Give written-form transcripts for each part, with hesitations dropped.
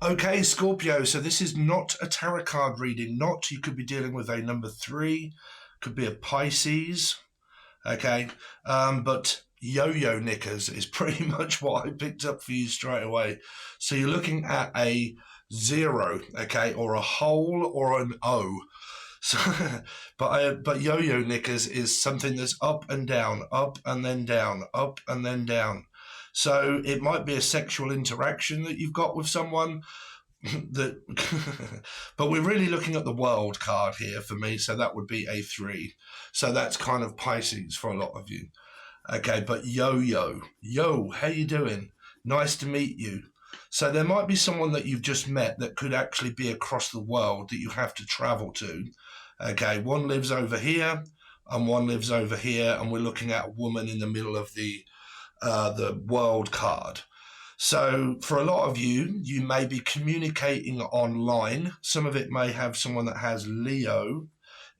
Okay, Scorpio, so this is not a tarot card reading. You could be dealing with a number 3, could be a Pisces, okay? But yo-yo knickers is pretty much what I picked up for you straight away. So you're looking at a 0, okay, or a hole or an O. So, but yo-yo knickers is something that's up and down, up and then down, up and then down. So it might be a sexual interaction that you've got with someone that, but we're really looking at the world card here for me. So that would be a 3. So that's kind of Pisces for a lot of you. Okay, but yo, how you doing? Nice to meet you. So there might be someone that you've just met that could actually be across the world that you have to travel to. Okay, one lives over here and one lives over here, and we're looking at a woman in the middle of the world card. So for a lot of you, you may be communicating online. Some of it may have someone that has Leo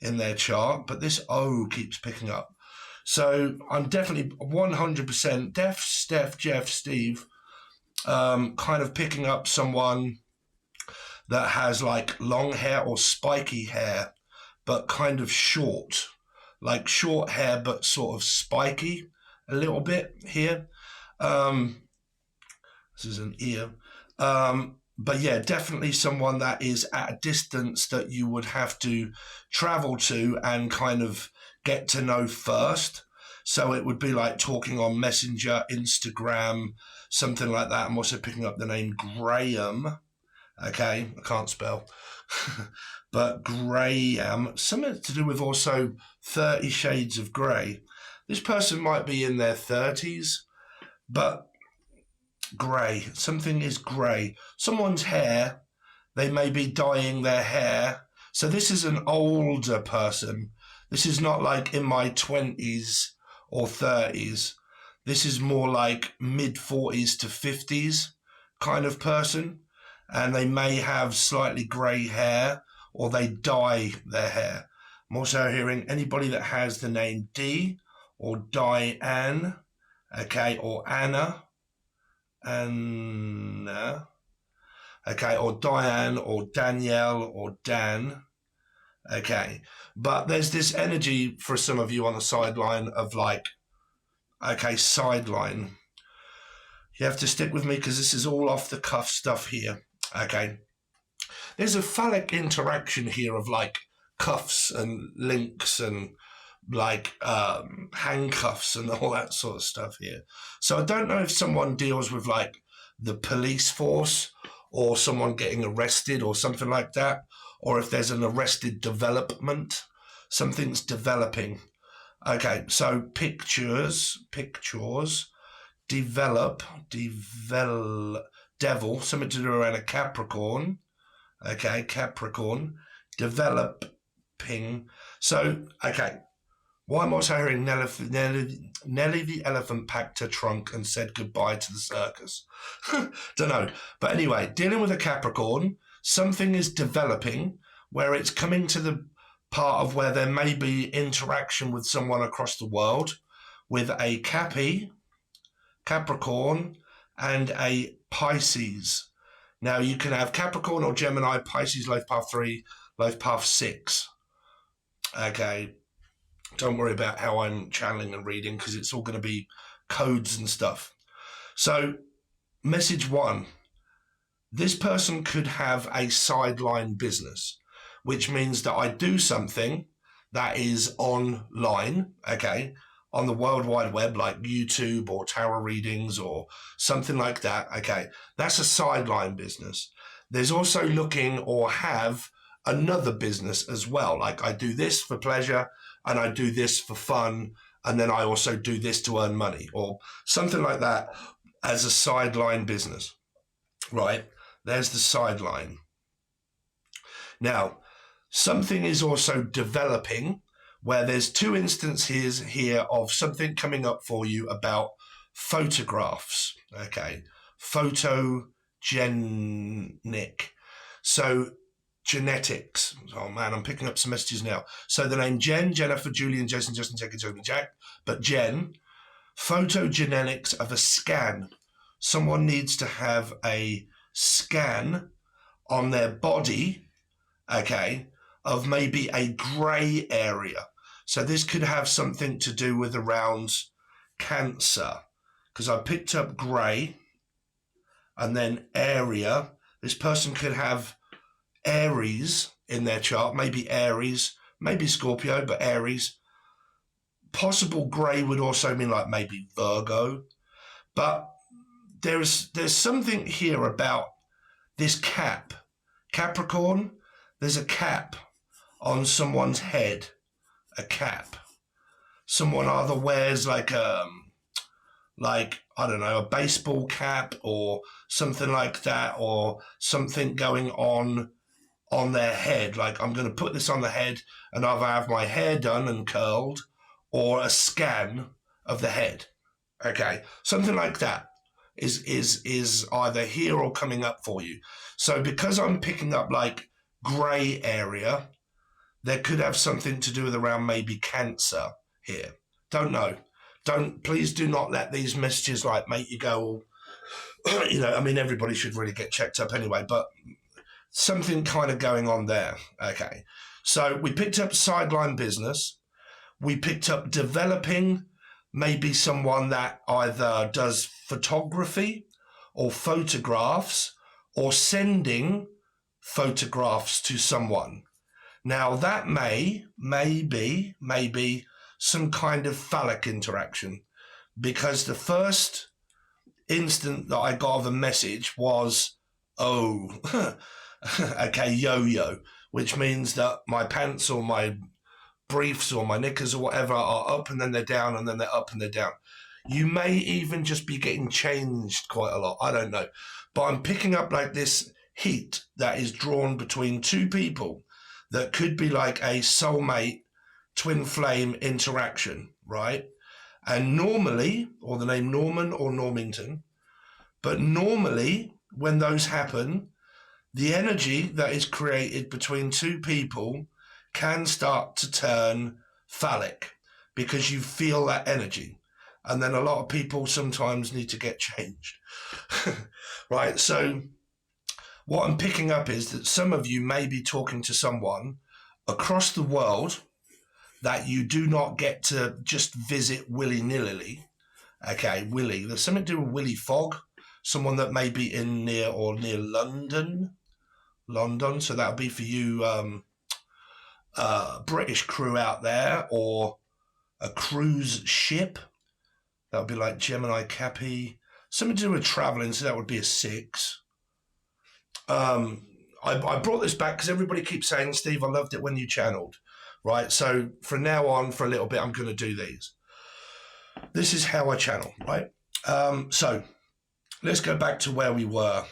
in their chart, but this O keeps picking up. So I'm definitely 100% Jeff, Steve, kind of picking up someone that has like long hair or spiky hair, but kind of short, like short hair, but sort of spiky a little bit here. This is an ear. But yeah, definitely someone that is at a distance that you would have to travel to and kind of get to know first. So it would be like talking on Messenger, Instagram, something like that. I'm also picking up the name Graham. Okay, I can't spell. But Graham, something to do with also 30 Shades of Grey. This person might be in their 30s, but grey. Something is grey. Someone's hair, they may be dyeing their hair. So this is an older person. This is not like in my 20s or 30s. This is more like mid 40s to 50s kind of person. And they may have slightly grey hair or they dye their hair. I'm also hearing anybody that has the name D or Diane, okay, or Anna, okay, or Diane or Danielle or Dan, okay. But there's this energy for some of you on the sideline of like, okay, sideline. You have to stick with me because this is all off the cuff stuff here, okay. There's a phallic interaction here of like cuffs and links and like handcuffs and all that sort of stuff here. So I don't know if someone deals with like the police force or someone getting arrested or something like that, or if there's an arrested development, something's developing. Okay, so pictures, develop, devil, something to do around a Capricorn. Okay, Capricorn, developing. So, okay. Why am I also hearing Nelly the elephant packed her trunk and said goodbye to the circus? Don't know. But anyway, dealing with a Capricorn, something is developing where it's coming to the part of where there may be interaction with someone across the world with a Capricorn, and a Pisces. Now you can have Capricorn or Gemini, Pisces, life path 3, life path 6. Okay. Don't worry about how I'm channeling and reading because it's all going to be codes and stuff. So, message 1. This person could have a sideline business, which means that I do something that is online, okay, on the World Wide Web, like YouTube or tarot readings or something like that, okay. That's a sideline business. There's also looking or have another business as well. Like I do this for pleasure and I do this for fun. And then I also do this to earn money or something like that as a sideline business, right? There's the sideline. Now, something is also developing where there's 2 instances here of something coming up for you about photographs, okay? Photogenic. So genetics. Oh man, I'm picking up some messages now. So the name Jen, Jennifer, Julian, Jason, Justin, Jack, but Jen, photogenetics of a scan. Someone needs to have a scan on their body, okay, of maybe a grey area. So this could have something to do with around Cancer, because I picked up grey and then area. This person could have Aries in their chart, maybe Aries, maybe Scorpio, but Aries. Possible grey would also mean like maybe Virgo. But there's something here about this cap. Capricorn, there's a cap on someone's head. A cap. Someone either wears like I don't know, a baseball cap or something like that, or something going on their head. Like, I'm going to put this on the head and either have my hair done and curled or a scan of the head. Okay, something like that is either here or coming up for you. So because I'm picking up like grey area, there could have something to do with around maybe Cancer here. Don't know. Please do not let these messages like make you go, I mean, everybody should really get checked up anyway, but something kind of going on there. Okay. So we picked up sideline business. We picked up developing, maybe someone that either does photography or photographs or sending photographs to someone. Now that may be some kind of phallic interaction, because the first instant that I got of a message was, okay, yo-yo, which means that my pants or my briefs or my knickers or whatever are up and then they're down and then they're up and they're down. You may even just be getting changed quite a lot. I don't know. But I'm picking up like this heat that is drawn between two people that could be like a soulmate, twin flame interaction, right? And normally, or the name Norman or Normington, but normally when those happen, the energy that is created between two people can start to turn phallic because you feel that energy. And then a lot of people sometimes need to get changed, right? So what I'm picking up is that some of you may be talking to someone across the world that you do not get to just visit willy-nilly. Okay, Willie. There's something to do with Willie Fogg, someone that may be near London. So that'll be for you British crew out there, or a cruise ship. That would be like Gemini Cappy. Something to do with traveling, so that would be a 6. I brought this back because everybody keeps saying, Steve, I loved it when you channeled, right? So from now on, for a little bit, I'm going to do these. This is how I channel, right? So let's go back to where we were.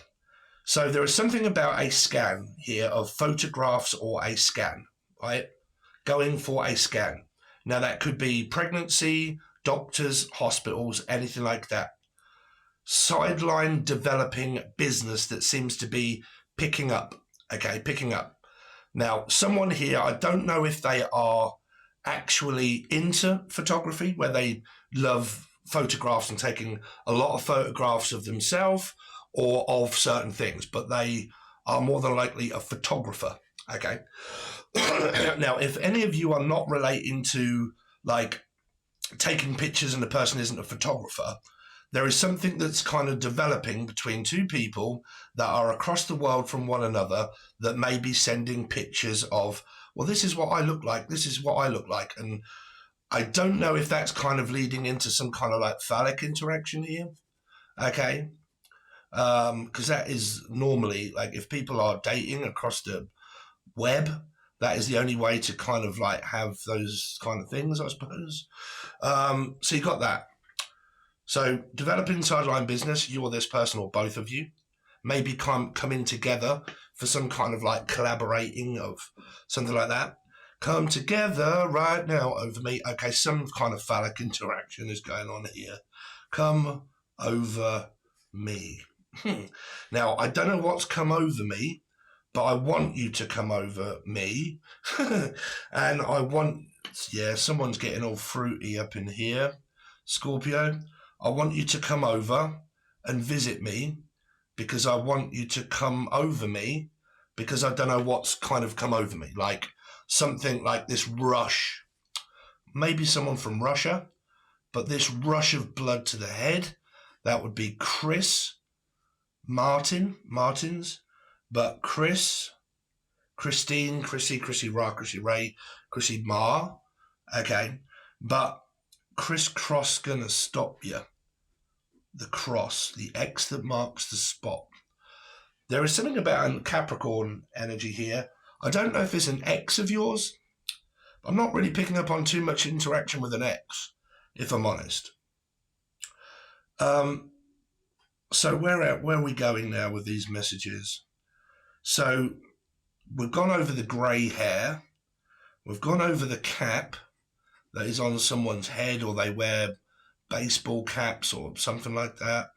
So there is something about a scan here of photographs or a scan, right? Going for a scan. Now that could be pregnancy, doctors, hospitals, anything like that. Sideline developing business that seems to be picking up. Okay, picking up. Now, someone here, I don't know if they are actually into photography, where they love photographs and taking a lot of photographs of themselves or of certain things, but they are more than likely a photographer. Okay. Now, if any of you are not relating to like taking pictures and the person isn't a photographer, there is something that's kind of developing between two people that are across the world from one another that may be sending pictures of, well, this is what I look like, this is what I look like. And I don't know if that's kind of leading into some kind of like phallic interaction here. Okay. Because that is normally, like, if people are dating across the web, that is the only way to kind of like have those kind of things, I suppose. So you got that. So developing sideline business, you or this person or both of you, maybe coming together for some kind of like collaborating of something like that. Come together right now over me. Okay, some kind of phallic interaction is going on here. Come over me. Now, I don't know what's come over me, but I want you to come over me. And I want, yeah, someone's getting all fruity up in here. Scorpio, I want you to come over and visit me, because I want you to come over me, because I don't know what's kind of come over me. Like something like this rush, maybe someone from Russia, but this rush of blood to the head, that would be Martins, but Christine, Chrissy Ra, Chrissy Ray, Chrissy Ma, okay, but crisscross gonna stop you. The cross, the X that marks the spot. There is something about a Capricorn energy here. I don't know if it's an X of yours. I'm not really picking up on too much interaction with an X, if I'm honest. So where are we going now with these messages? So we've gone over the grey hair. We've gone over the cap that is on someone's head, or they wear baseball caps or something like that.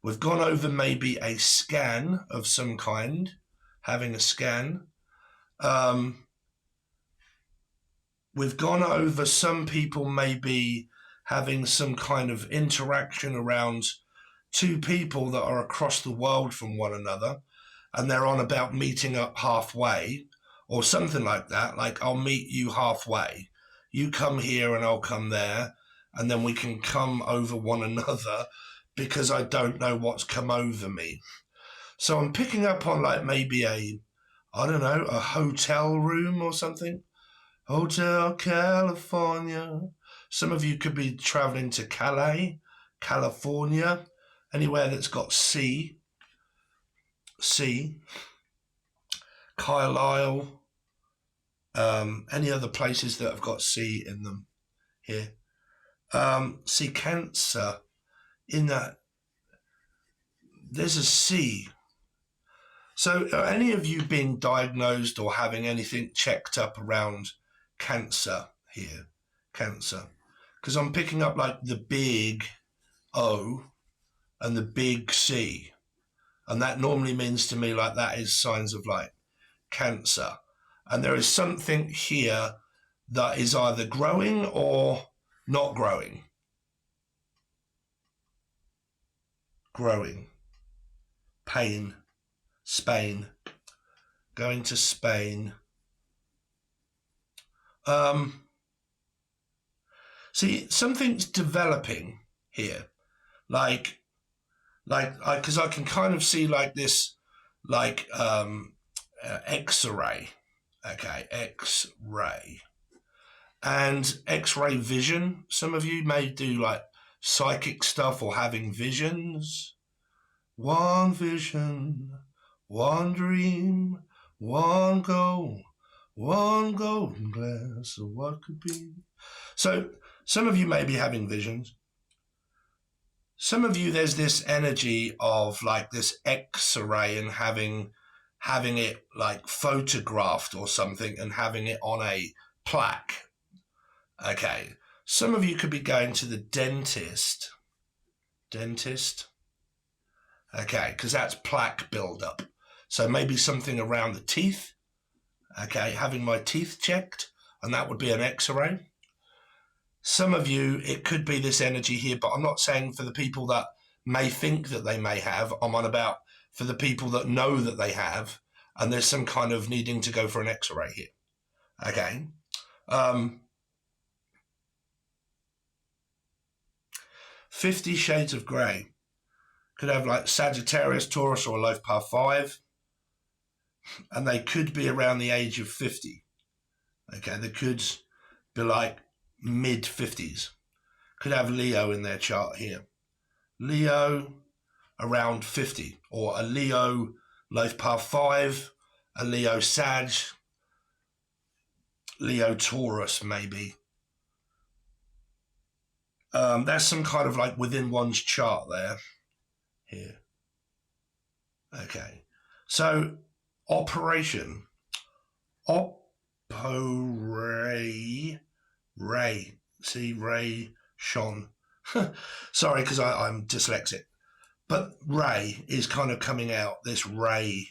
We've gone over maybe a scan of some kind, having a scan. We've gone over some people maybe having some kind of interaction around two people that are across the world from one another, and they're on about meeting up halfway or something like that. Like, I'll meet you halfway. You come here and I'll come there, and then we can come over one another, because I don't know what's come over me. So I'm picking up on like maybe a hotel room or something. Hotel California. Some of you could be traveling to Calais, California, anywhere that's got sea. Carlisle, any other places that have got sea in them here. See, Cancer, in that there's a C. So are any of you being diagnosed or having anything checked up around cancer here? Cancer. Because I'm picking up like the big O and the big C. And that normally means to me like that is signs of like cancer. And there is something here that is either growing or not growing. Growing. Pain. Spain. Going to Spain. See, something's developing here. Because I can kind of see like this, like X-ray. Okay, X-ray. And X-ray vision. Some of you may do like psychic stuff or having visions. One vision, one dream, one goal, one golden glass of what could be. So some of you may be having visions. Some of you, there's this energy of like this X-ray and having it like photographed or something and having it on a plaque. Okay. Some of you could be going to the dentist. Okay, because that's plaque buildup. So maybe something around the teeth. Okay, having my teeth checked, and that would be an X-ray. Some of you, it could be this energy here, but I'm not saying for the people that may think that they may have. I'm on about for the people that know that they have, and there's some kind of needing to go for an X-ray here. Okay. 50 Shades of Grey. Could have like Sagittarius, Taurus, or Life Path 5. And they could be around the age of 50. Okay, they could be like mid-50s. Could have Leo in their chart here. Leo around 50. Or a Leo Life Path 5. A Leo Sag. Leo Taurus maybe. There's some kind of like within one's chart there. Here. Okay. So, operation. Ray. See, Ray, Sean. Sorry, because I'm dyslexic. But Ray is kind of coming out, this ray.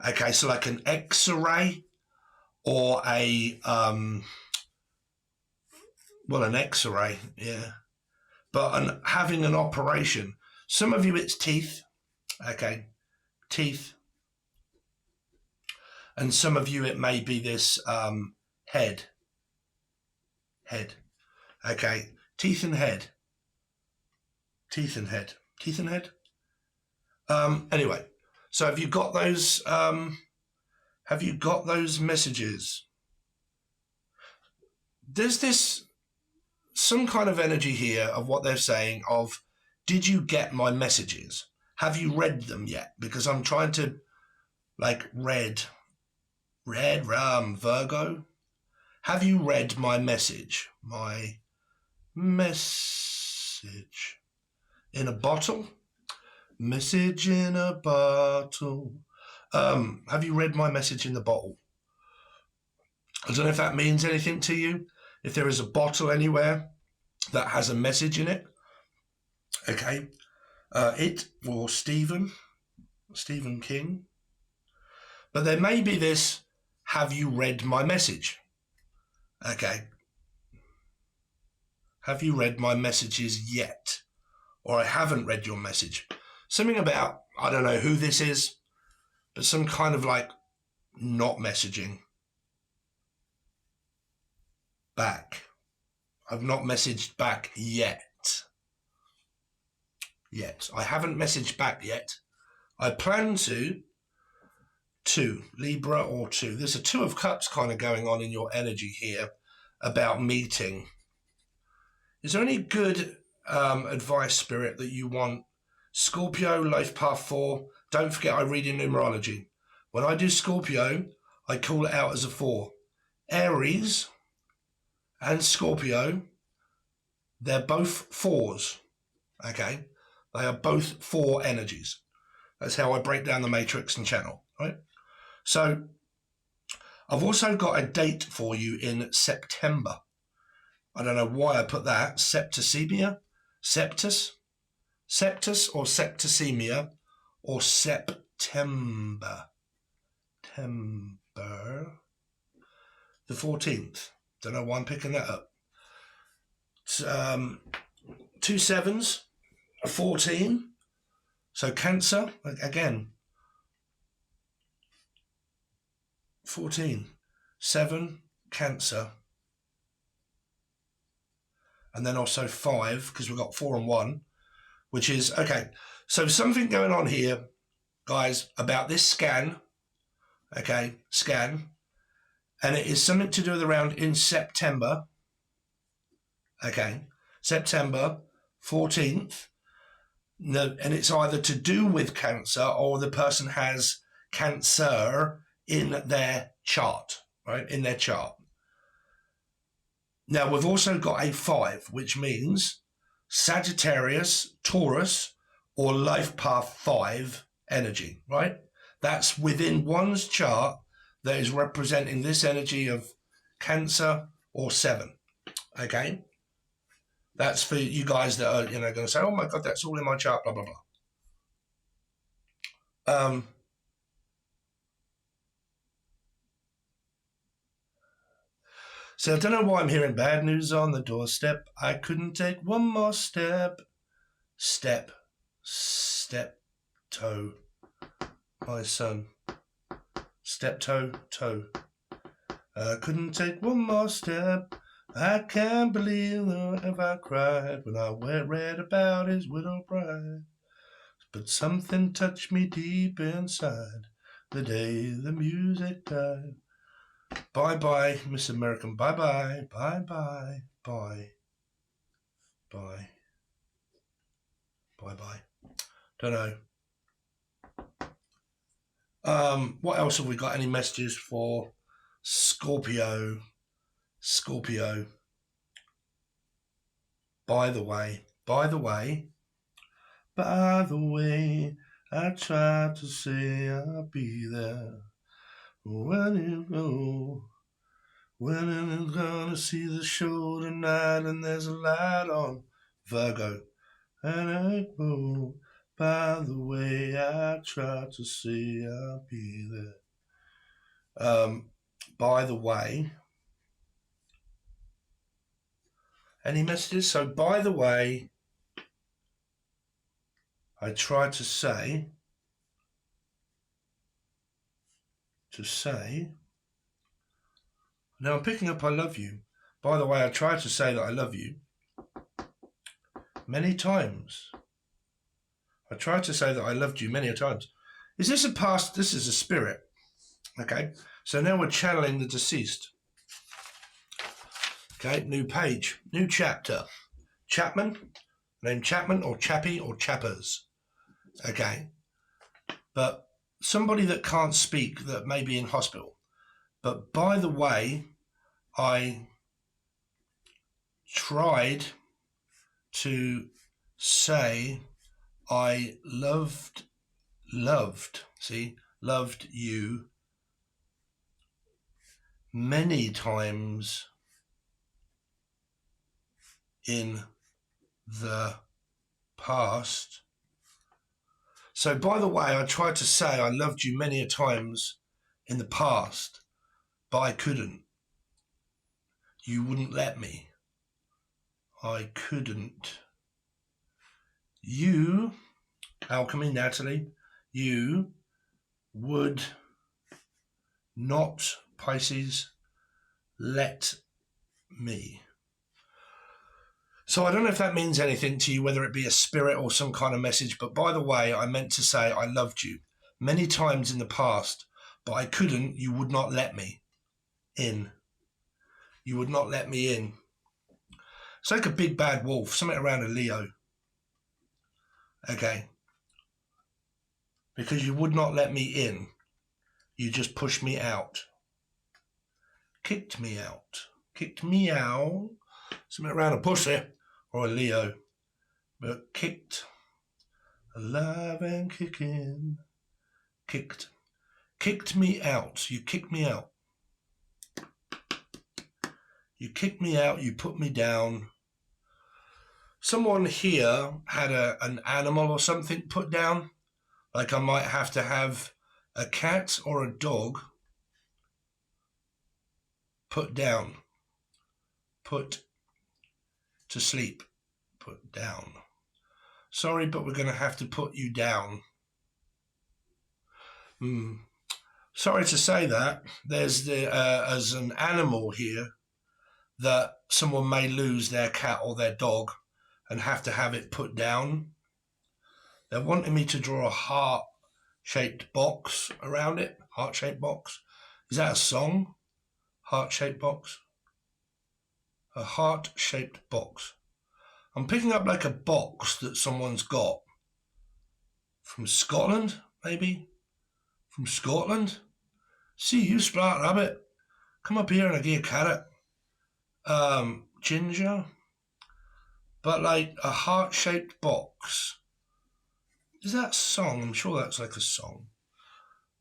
Okay, so like an X-ray or an X-ray, yeah. But having an operation. Some of you, it's teeth. Okay, teeth. And some of you, it may be this head. Okay, teeth and head. Teeth and head. Teeth and head. Anyway, so have you got those? Have you got those messages? There's this some kind of energy here of what they're saying of, did you get my messages? Have you read them yet? Because I'm trying to, like, red Virgo. Have you read my message? My message in a bottle? Message in a bottle. Have you read my message in the bottle? I don't know if that means anything to you. If there is a bottle anywhere that has a message in it. Okay. It or Stephen King. But there may be this, have you read my message? Okay. Have you read my messages yet? Or I haven't read your message. Something about, I don't know who this is, but some kind of like not messaging back. I've not messaged back yet. I haven't messaged back yet. I plan to. 2, Libra or 2. There's a 2 of Cups kind of going on in your energy here about meeting. Is there any good advice, Spirit, that you want? Scorpio, life path 4. Don't forget I read in numerology. When I do Scorpio, I call it out as a 4. Aries and Scorpio, they're both 4s. Okay? They are both 4 energies. That's how I break down the matrix and channel, right? So I've also got a date for you in September. I don't know why I put that. Septicemia? Septus or septicemia or September. The 14th. Don't know why I'm picking that up. 2 7s, a 14. So Cancer, again. 14, 7, Cancer. And then also 5, because we've got 4 and 1, which is, okay. So something going on here, guys, about this scan, okay, scan. And it is something to do with around in September, okay, September 14th. And it's either to do with cancer or the person has cancer in their chart, right? In their chart. Now, we've also got a 5, which means Sagittarius, Taurus, or life path 5 energy, right? That's within one's chart that is representing this energy of Cancer or 7, okay? That's for you guys that are, going to say, oh my God, that's all in my chart, blah, blah, blah. So I don't know why I'm hearing bad news on the doorstep. I couldn't take one more step. Step, toe, my son. Step, toe. I couldn't take one more step. I can't believe if I cried when I read about his widow bride. But something touched me deep inside the day the music died. Bye-bye, Miss American. Bye-bye. Bye-bye. Bye. Bye. Bye-bye. Don't know. What else have we got? Any messages for Scorpio? By the way, I tried to say I'll be there. When you go, when I'm gonna see the show tonight and there's a light on Virgo. And I go, by the way, I tried to say I'll be there. By the way, any messages? So, by the way, I tried to say to say. Now I'm picking up I love you. By the way, I tried to say that I love you many times. I tried to say that I loved you many times. Is this a past? This is a spirit. Okay. So now we're channeling the deceased. Okay. New page. New chapter. Chapman. Name Chapman or Chappie or Chappers. Okay. But somebody that can't speak, that may be in hospital. But by the way, I tried to say I loved you many times in the past. So by the way, I tried to say I loved you many a times in the past, but I couldn't. You wouldn't let me. I couldn't. You, Alchemy, Natalie, you would not, Pisces, let me. So I don't know if that means anything to you, whether it be a spirit or some kind of message, but by the way, I meant to say I loved you many times in the past, but I couldn't. You would not let me in. You would not let me in. It's like a big bad wolf, something around a Leo. Okay. Because you would not let me in. You just pushed me out. Kicked me out. Kicked me out. Something around a pussy or a Leo. But kicked. Alive and kicking. Kicked. Kicked me out. You kicked me out. You kicked me out. You put me down. Someone here had an animal or something put down. Like I might have to have a cat or a dog put down. Put to sleep. Put down. Sorry, but we're going to have to put you down. Sorry to say that. There's as an animal here that someone may lose their cat or their dog and have to have it put down. They're wanting me to draw a heart-shaped box around it. Heart-shaped box. Is that a song? Heart-shaped box? A heart-shaped box. I'm picking up like a box that someone's got. From Scotland, maybe? From Scotland? See you, Sprat Rabbit. Come up here and I'll give you a carrot. Ginger. But like a heart-shaped box. Is that a song? I'm sure that's like a song.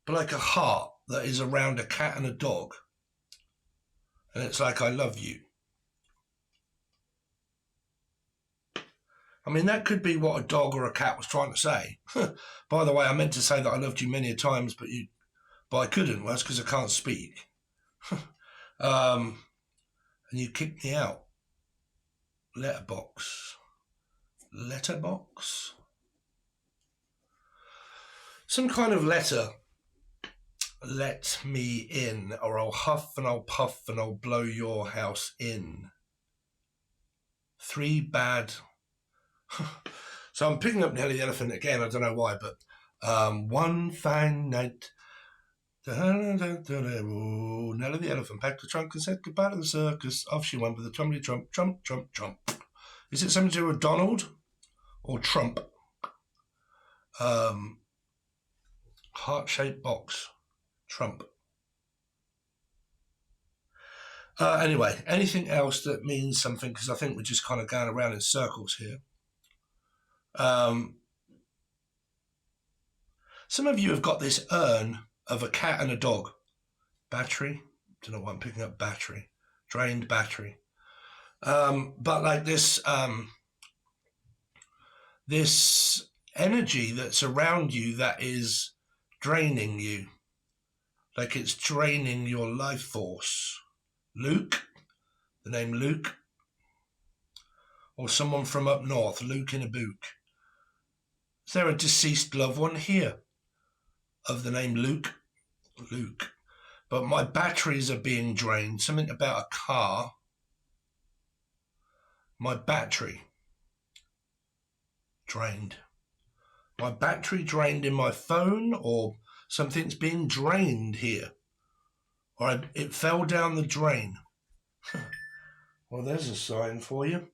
But like a heart that is around a cat and a dog. And it's like, I love you. I mean, that could be what a dog or a cat was trying to say. By the way, I meant to say that I loved you many a times, but I couldn't. Well, that's because I can't speak. And you kicked me out. Letterbox. Some kind of letter. Let me in, or I'll huff and I'll puff and I'll blow your house in. 3 bad. So I'm picking up Nelly the Elephant again. I don't know why, but one fine night. Nelly the Elephant packed the trunk and said goodbye to the circus. Off she went with a tumbly trump, trump, trump, trump. Is it something to do with Donald or Trump? Heart-shaped box. Trump. Anyway, anything else that means something? Because I think we're just kind of going around in circles here. Some of you have got this urn of a cat and a dog. Battery. Don't know why I'm picking up battery. Drained battery. But like this, this energy that's around you that is draining you. Like it's draining your life force. Luke, the name Luke, or someone from up north, Luke in a book. Is there a deceased loved one here of the name Luke? Luke. but my batteries are being drained. Something about a car. My battery drained. My battery drained in my phone, or something's being drained here. Or it fell down the drain. Well, there's a sign for you.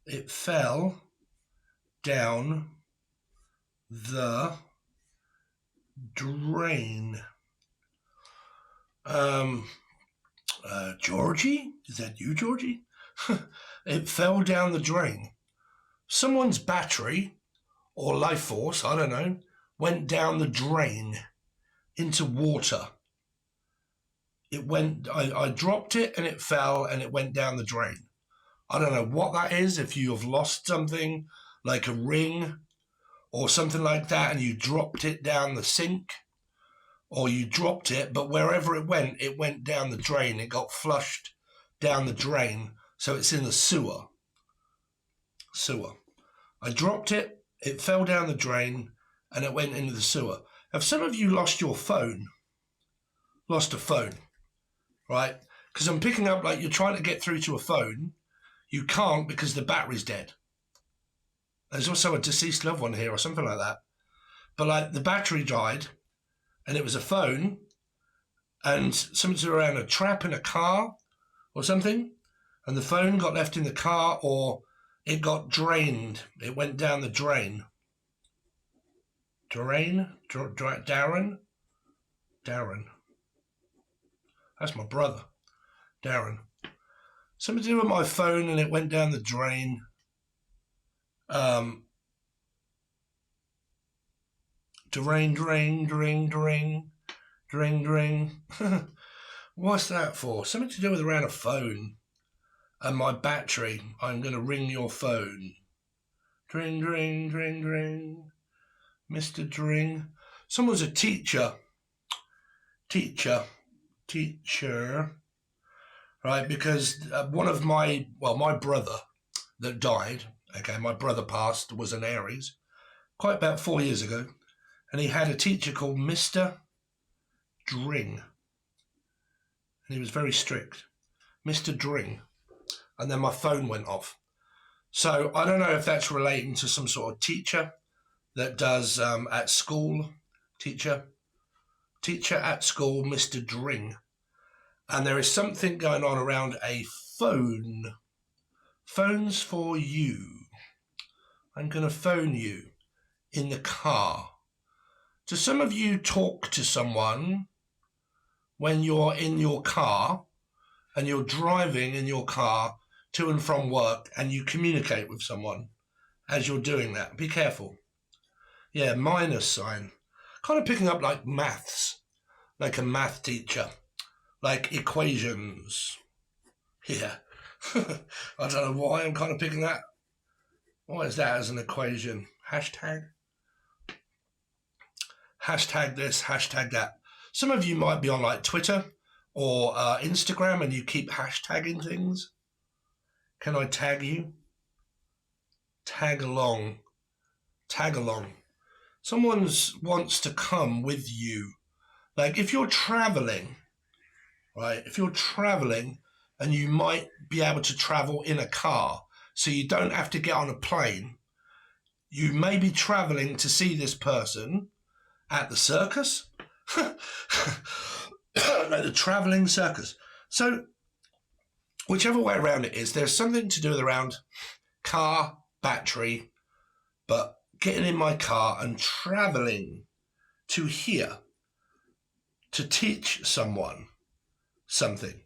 It fell down the drain. Georgie? Is that you, Georgie? It fell down the drain. Someone's battery, or life force, I don't know, went down the drain into water. It went, I dropped it and it fell and it went down the drain. I don't know what that is. If you have lost something like a ring or something like that and you dropped it down the sink, or you dropped it, but wherever it went down the drain. It got flushed down the drain, so it's in the sewer. I dropped it, it fell down the drain, and it went into the sewer. Have some of you lost your phone? Lost a phone, right? Because I'm picking up like you're trying to get through to a phone. You can't because the battery's dead. There's also a deceased loved one here or something like that. But like the battery died, and it was a phone, and something's around a trap in a car or something, and the phone got left in the car, or it got drained. It went down the drain. Darren? That's my brother. Darren. Something to do with my phone and it went down the drain. Drain. What's that for? Something to do with around a phone. And my battery. I'm going to ring your phone. Dring. Mr. Dring. Someone's a teacher. Right, because one of my brother that died, okay, my brother passed, was an Aries, quite about 4 years ago, and he had a teacher called Mr. Dring, and he was very strict. Mr. Dring. And then my phone went off. So I don't know if that's relating to some sort of teacher that does at school, teacher at school, Mr. Dring. And there is something going on around a phone. Phones for you. I'm going to phone you in the car. Do some of you talk to someone when you're in your car and you're driving in your car to and from work and you communicate with someone as you're doing that? Be careful. Yeah, minus sign. Kind of picking up like maths, like a math teacher. Like equations. Yeah. I don't know why I'm kind of picking that. What is that as an equation? Hashtag this, hashtag that. Some of you might be on like Twitter or Instagram and you keep hashtagging things. Can I tag you? Tag along. Someone wants to come with you. Like if you're traveling, right? If you're traveling and you might be able to travel in a car, so you don't have to get on a plane, you may be traveling to see this person at the circus. Like the traveling circus. So whichever way around it is, there's something to do with around car, battery, but getting in my car and traveling to here to teach someone something,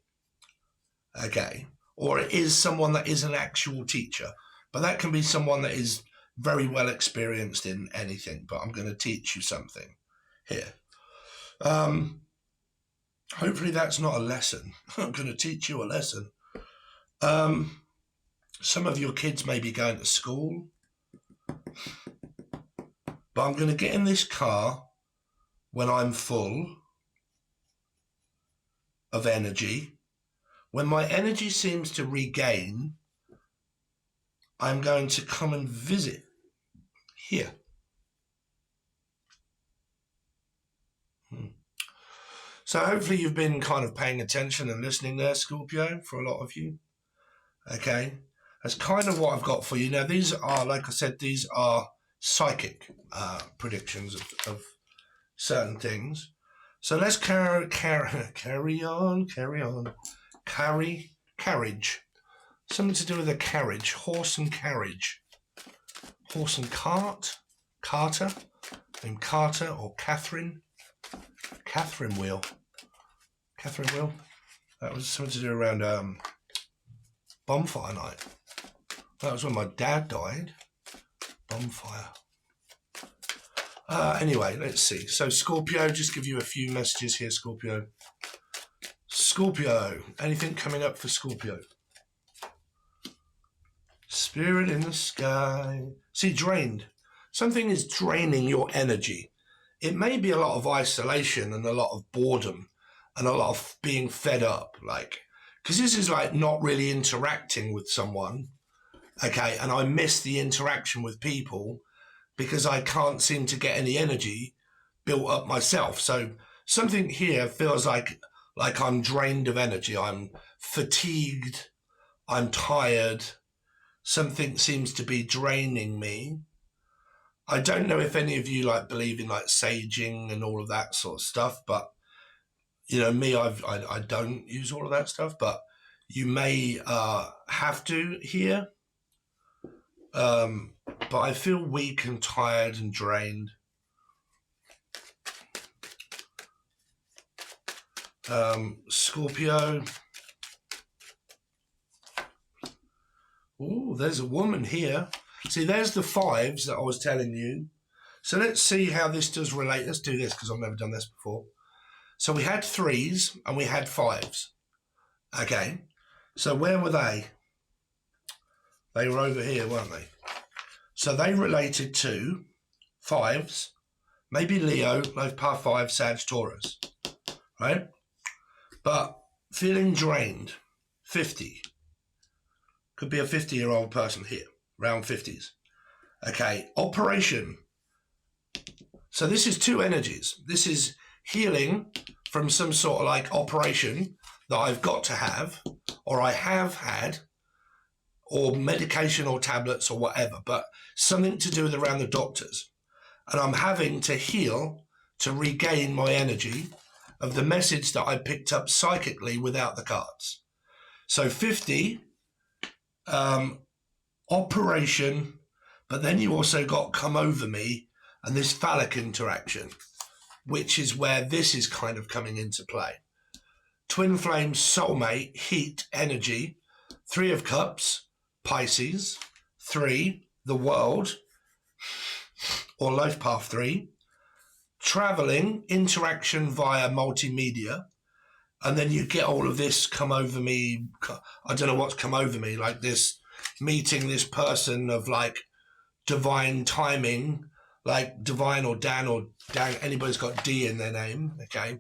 okay? Or it is someone that is an actual teacher, but that can be someone that is very well experienced in anything, but I'm going to teach you something here. Hopefully that's not a lesson. I'm going to teach you a lesson. Some of your kids may be going to school, but I'm going to get in this car when I'm full of energy. When my energy seems to regain, I'm going to come and visit here. So hopefully you've been kind of paying attention and listening there, Scorpio, for a lot of you. Okay. That's kind of what I've got for you. Now, these are, like I said, these are psychic predictions of certain things. So let's carry on. Carriage. Something to do with a carriage. Horse and carriage. Horse and cart. Carter. Named Carter or Catherine. Catherine Wheel. Catherine Wheel. That was something to do around bonfire night. That was when my dad died. Bonfire. Anyway, let's see. So Scorpio, just give you a few messages here, Scorpio. Scorpio, anything coming up for Scorpio? Spirit in the sky. See, drained. Something is draining your energy. It may be a lot of isolation and a lot of boredom and a lot of being fed up, like, because this is like not really interacting with someone, okay, and I miss the interaction with people because I can't seem to get any energy built up myself. So something here feels like I'm drained of energy. I'm fatigued. I'm tired. Something seems to be draining me. I don't know if any of you like believe in like saging and all of that sort of stuff, but you know me, I don't use all of that stuff, but you may have to here. But I feel weak and tired and drained. Scorpio. Oh, there's a woman here. See, there's the fives that I was telling you. So let's see how this does relate. Let's do this because I've never done this before. So we had threes and we had fives. Okay. So where were they? They were over here, weren't they? So they related to fives, maybe Leo, Love Par 5, Sag, Taurus, right? But feeling drained, 50. Could be a 50-year-old person here, around 50s. Okay, operation. So this is two energies. This is healing from some sort of like operation that I've got to have, or I have had, or medication or tablets or whatever, but something to do with around the doctors. And I'm having to heal to regain my energy of the message that I picked up psychically without the cards. So 50, operation, but then you also got come over me and this phallic interaction, which is where this is kind of coming into play. Twin flame, soulmate, heat, energy, 3 of cups, Pisces, 3, the world, or life path 3, traveling, interaction via multimedia, and then you get all of this come over me. I don't know what's come over me, like this meeting this person of like divine timing, like divine or Dan, anybody's got D in their name, okay?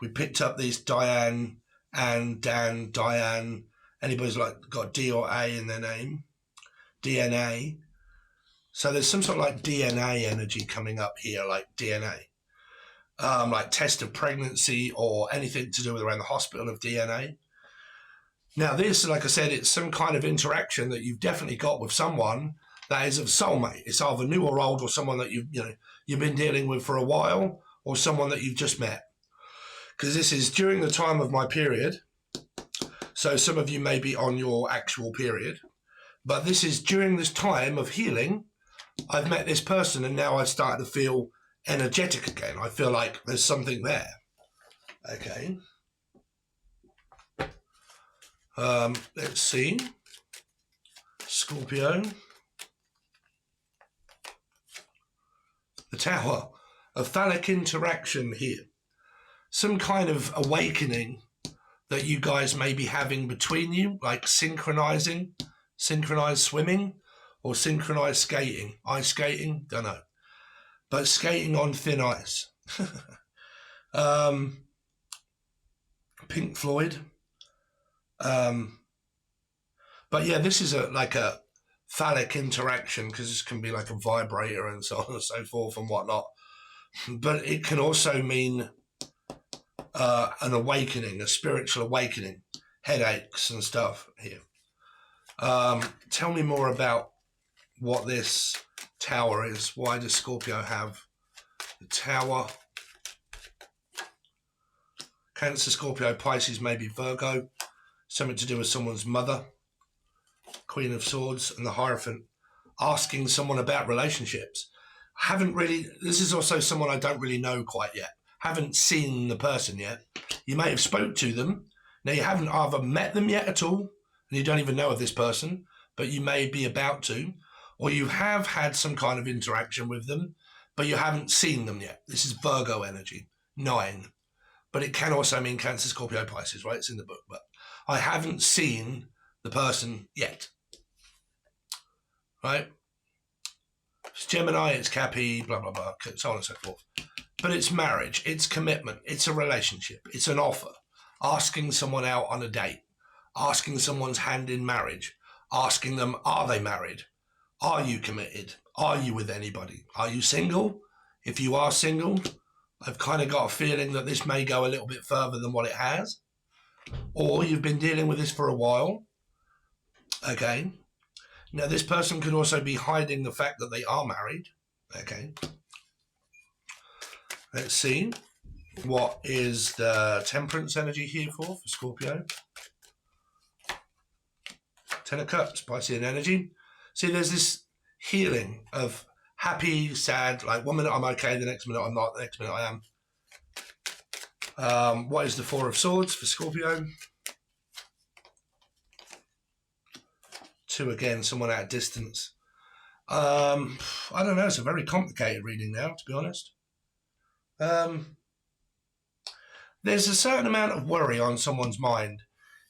We picked up these Diane and Dan, Diane, anybody's like got D or A in their name, DNA. So there's some sort of like DNA energy coming up here, like DNA. Like test of pregnancy or anything to do with around the hospital of DNA. Now this, like I said, it's some kind of interaction that you've definitely got with someone that is of soulmate. It's either new or old, or someone that you've been dealing with for a while, or someone that you've just met. Because this is during the time of my period. So some of you may be on your actual period, but this is during this time of healing. I've met this person and now I start to feel energetic again. I feel like there's something there. Okay. Let's see. Scorpio. The Tower. A phallic interaction here. Some kind of awakening that you guys may be having between you, like synchronized swimming or synchronized skating. Ice skating, don't know. But skating on thin ice. Pink Floyd. But yeah, this is like a phallic interaction, because this can be like a vibrator and so on and so forth and whatnot. But it can also mean an awakening, a spiritual awakening, headaches and stuff here. Tell me more about what this Tower is. Why does Scorpio have the Tower? Cancer, Scorpio, Pisces, maybe Virgo. Something to do with someone's mother. Queen of Swords and the Hierophant. Asking someone about relationships. This is also someone I don't really know quite yet. Haven't seen the person yet. You may have spoke to them. Now, you haven't either met them yet at all, and you don't even know of this person, but you may be about to, or you have had some kind of interaction with them, but you haven't seen them yet. This is Virgo energy, 9. But it can also mean Cancer, Scorpio, Pisces, right? It's in the book, but I haven't seen the person yet, right? It's Gemini, it's Cappy, blah, blah, blah, so on and so forth. But it's marriage, it's commitment, it's a relationship, it's an offer. Asking someone out on a date, asking someone's hand in marriage, asking them, are they married? Are you committed? Are you with anybody? Are you single? If you are single, I've kind of got a feeling that this may go a little bit further than what it has. Or you've been dealing with this for a while. Okay. Now, this person could also be hiding the fact that they are married. Okay. Let's see. What is the Temperance energy here for Scorpio? 10 of Cups, Piscean energy. See, there's this healing of happy, sad, like 1 minute I'm okay, the next minute I'm not, the next minute I am. What is the 4 of Swords for Scorpio? 2 again, someone at a distance. I don't know, it's a very complicated reading now, to be honest. There's a certain amount of worry on someone's mind.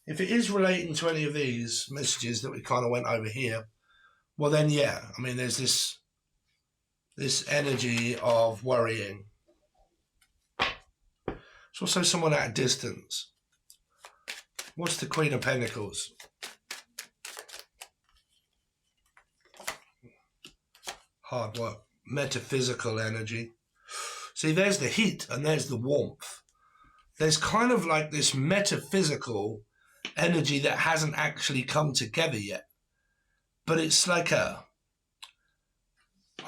If it is relating to any of these messages that we kind of went over here, well then, yeah. I mean, there's this energy of worrying. It's also someone at a distance. What's the Queen of Pentacles? Hard work. Metaphysical energy. See, there's the heat and there's the warmth. There's kind of like this metaphysical energy that hasn't actually come together yet. But it's like I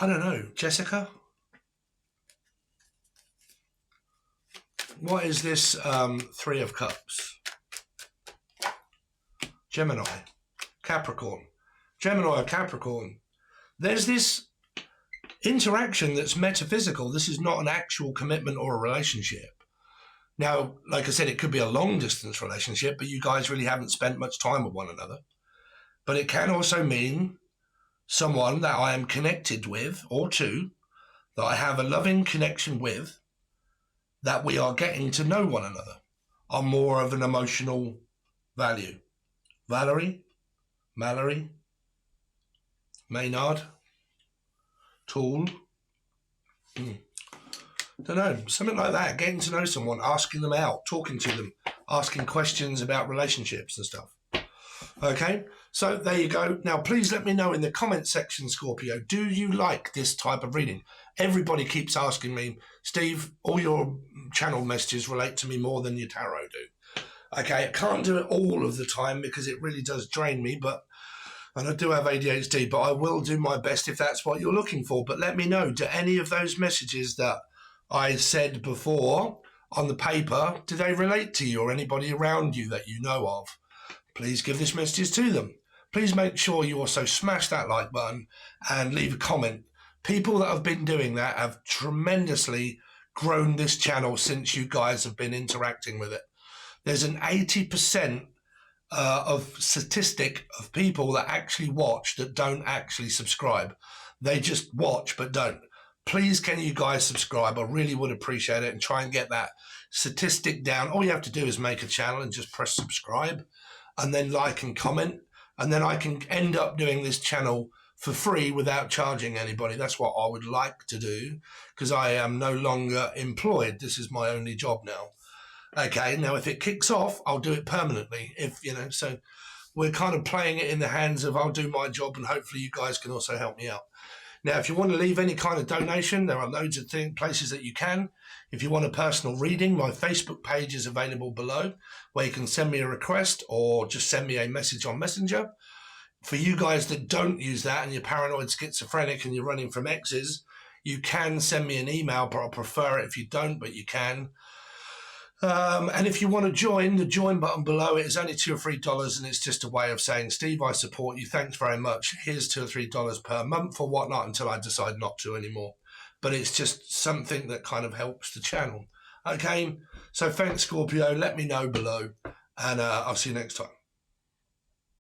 don't know, Jessica? What is this 3 of Cups? Gemini, Capricorn. Gemini or Capricorn. There's this interaction that's metaphysical. This is not an actual commitment or a relationship. Now, like I said, it could be a long-distance relationship, but you guys really haven't spent much time with one another. But it can also mean someone that I am connected with, or to, that I have a loving connection with, that we are getting to know one another on more of an emotional value. Mallory, Maynard, Tool. Don't know, something like that. Getting to know someone, asking them out, talking to them, asking questions about relationships and stuff. Okay, so there you go. Now, please let me know in the comment section, Scorpio, do you like this type of reading? Everybody keeps asking me, Steve, all your channel messages relate to me more than your tarot do. Okay, I can't do it all of the time because it really does drain me, and I do have ADHD, but I will do my best if that's what you're looking for. But let me know, do any of those messages that I said before on the paper, do they relate to you or anybody around you that you know of? Please give this message to them. Please make sure you also smash that like button and leave a comment. People that have been doing that have tremendously grown this channel since you guys have been interacting with it. There's an 80% of statistic of people that actually watch that don't actually subscribe. They just watch but don't. Please, can you guys subscribe? I really would appreciate it, and try and get that statistic down. All you have to do is make a channel and just press subscribe and then like and comment. And then I can end up doing this channel for free without charging anybody. That's what I would like to do because I am no longer employed. This is my only job now. Okay, now if it kicks off, I'll do it permanently. So we're kind of playing it in the hands of I'll do my job and hopefully you guys can also help me out. Now, if you want to leave any kind of donation, there are loads of places that you can. If you want a personal reading, my Facebook page is available below, where you can send me a request or just send me a message on Messenger. For you guys that don't use that and you're paranoid schizophrenic and you're running from exes, you can send me an email, but I'll prefer it if you don't, but you can. And if you want to join, the join button below it is only $2 or $3, and it's just a way of saying, Steve, I support you. Thanks very much. Here's $2 or $3 per month or whatnot until I decide not to anymore. But it's just something that kind of helps the channel. Okay, so thanks, Scorpio. Let me know below, and I'll see you next time.